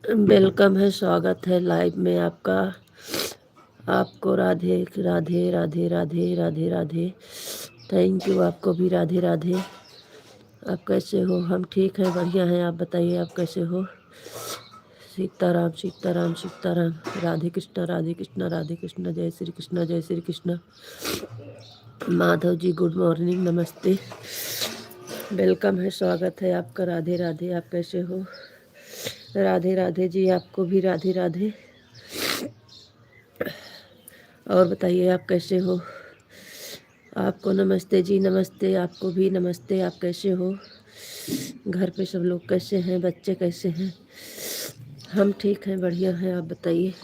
Welcome है, स्वागत है लाइव में आपका। आपको राधे राधे राधे राधे राधे राधे। थैंक यू, आपको भी राधे राधे। आप कैसे हो? हम ठीक हैं, बढ़िया हैं। आप बताइए, आप कैसे हो? सीताराम सीताराम सीताराम। राधे कृष्णा राधे कृष्णा राधे कृष्णा। जय श्री कृष्णा जय श्री कृष्णा। माधव जी गुड मॉर्निंग, नमस्ते। वेलकम है, स्वागत है आपका। राधे राधे। आप कैसे हो? राधे राधे जी, आपको भी राधे राधे। और बताइए, आप कैसे हो? आपको नमस्ते जी, नमस्ते। आपको भी नमस्ते। आप कैसे हो? घर पे सब लोग कैसे हैं? बच्चे कैसे हैं? हम ठीक हैं, बढ़िया हैं। आप बताइए।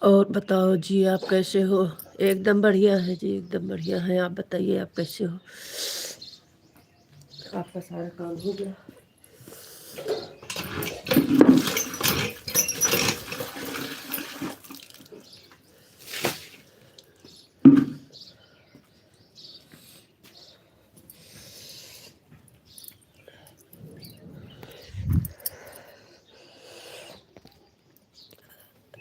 और बताओ जी, आप कैसे हो? एकदम बढ़िया है जी, एकदम बढ़िया है। आप बताइए, आप कैसे हो? आपका सारा काम हो गया?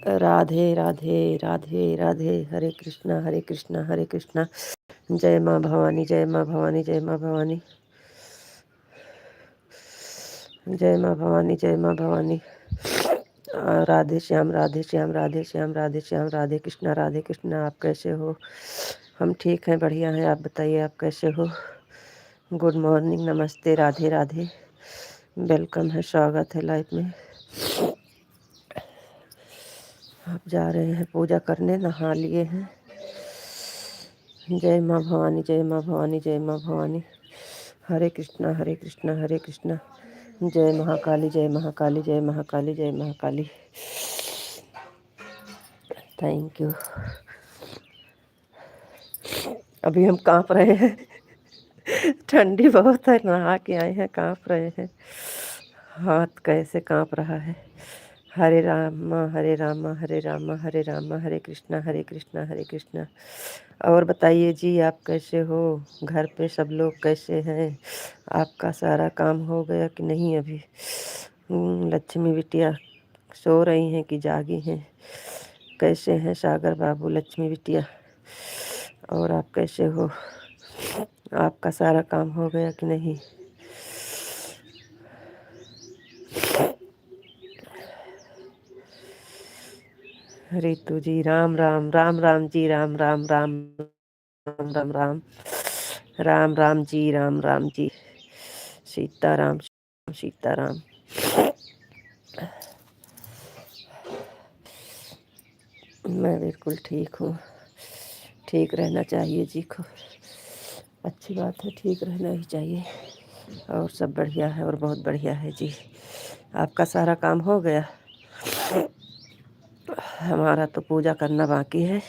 राधे राधे राधे राधे। हरे कृष्णा हरे कृष्णा हरे कृष्णा। जय माँ भवानी, जय माँ भवानी, जय माँ भवानी, जय माँ भवानी, जय माँ भवानी। राधे श्याम राधे श्याम राधे श्याम राधे श्याम। राधे कृष्णा। आप कैसे हो? हम ठीक हैं, बढ़िया हैं। आप बताइए, आप कैसे हो? गुड मॉर्निंग, नमस्ते, राधे राधे। वेलकम है, स्वागत है लाइफ में। आप जा रहे हैं पूजा करने, नहा लिए हैं। जय माँ भवानी, जय माँ भवानी, जय माँ भवानी। हरे कृष्णा हरे कृष्णा हरे कृष्णा। जय महाकाली, जय महाकाली, जय महाकाली, जय महाकाली। Thank you. अभी हम कांप रहे हैं। ठंडी बहुत है, नहा के आए हैं, कांप रहे हैं। हाथ कैसे कांप रहा है। हरे राम हरे राम हरे राम हरे राम, हरे कृष्णा हरे कृष्णा हरे कृष्णा। और बताइए जी, आप कैसे हो? घर पे सब लोग कैसे हैं? आपका सारा काम हो गया कि नहीं अभी? लक्ष्मी बिटिया सो रही हैं कि जागी हैं? कैसे हैं सागर बाबू, लक्ष्मी बिटिया? और आप कैसे हो? आपका सारा काम हो गया कि नहीं? रितु जी, राम राम राम राम जी, राम राम राम राम राम राम राम राम जी, राम राम जी। सीताराम सीताराम। मैं बिल्कुल ठीक हूँ। ठीक रहना चाहिए जी को। अच्छी बात है, ठीक रहना ही चाहिए। और सब बढ़िया है, और बहुत बढ़िया है जी। आपका सारा काम हो गया? हमारा तो पूजा करना बाकी है।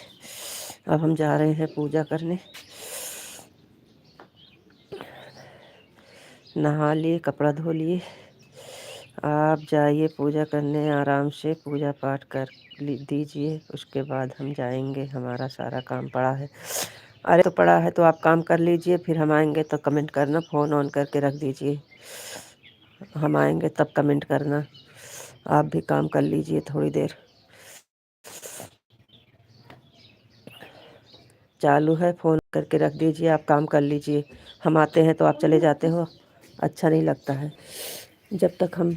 अब हम जा रहे हैं पूजा करने। नहा लिए, कपड़ा धो लिए। आप जाइए पूजा करने, आराम से पूजा पाठ कर दीजिए। उसके बाद हम जाएंगे, हमारा सारा काम पड़ा है। अरे तो पड़ा है तो आप काम कर लीजिए, फिर हम आएंगे तो कमेंट करना। फ़ोन ऑन करके रख दीजिए, हम आएंगे तब कमेंट करना। आप भी काम कर लीजिए थोड़ी देर। चालू है, फ़ोन करके रख दीजिए, आप काम कर लीजिए। हम आते हैं तो आप चले जाते हो, अच्छा नहीं लगता है। जब तक हम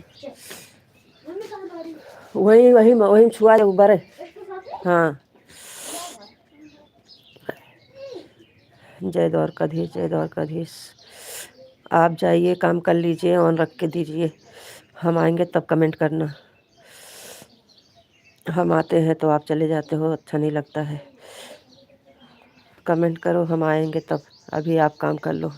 वही वही वही छुआ ऊबर है। हाँ, जय द्वारकाधीश, जय द्वारकाधीश। आप जाइए, काम कर लीजिए, ऑन रख के दीजिए। हम आएंगे तब कमेंट करना। हम आते हैं तो आप चले जाते हो, अच्छा नहीं लगता है। कमेंट करो, हम आएंगे तब। अभी आप काम कर लो।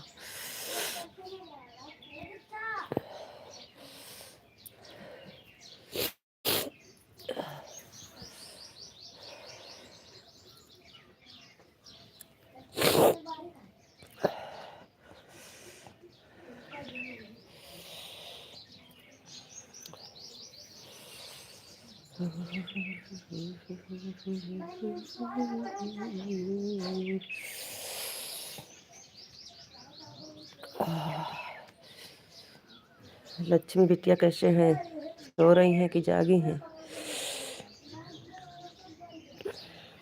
लक्ष्मी बिटिया कैसे हैं? सो रही हैं कि जागी हैं?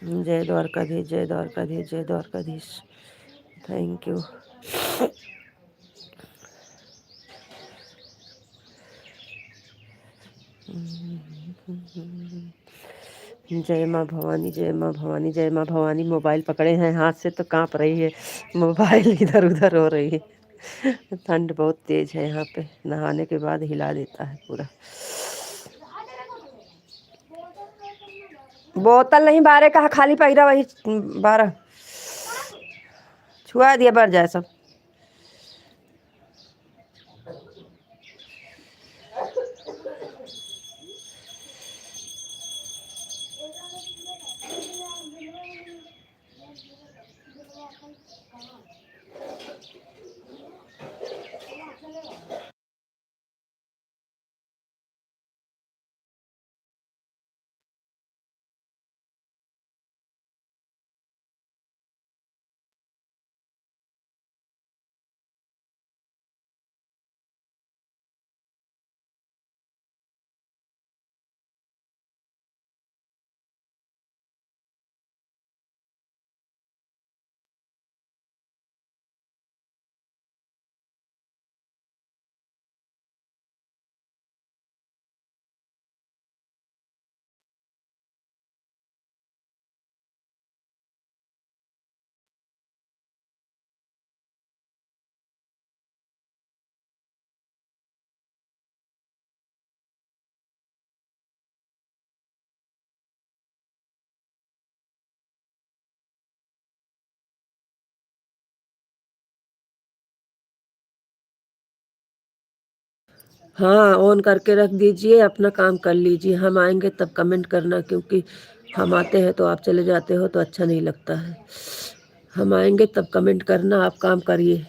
जय द्वारकाधीश, जय द्वारकाधीश, जय द्वारकाधीश। Thank you. जय माँ भवानी, जय माँ भवानी, जय माँ भवानी। मोबाइल पकड़े हैं हाथ से तो कांप रही है, मोबाइल इधर उधर हो रही है। ठंड बहुत तेज है यहाँ पे, नहाने के बाद हिला देता है पूरा। बोतल नहीं, 12 का खाली पैरा वही 12 छुआ दिया, बढ़ जाए सब। हाँ, ऑन करके रख दीजिए, अपना काम कर लीजिए। हम आएंगे तब कमेंट करना, क्योंकि हम आते हैं तो आप चले जाते हो तो अच्छा नहीं लगता है। हम आएंगे तब कमेंट करना, आप काम करिए।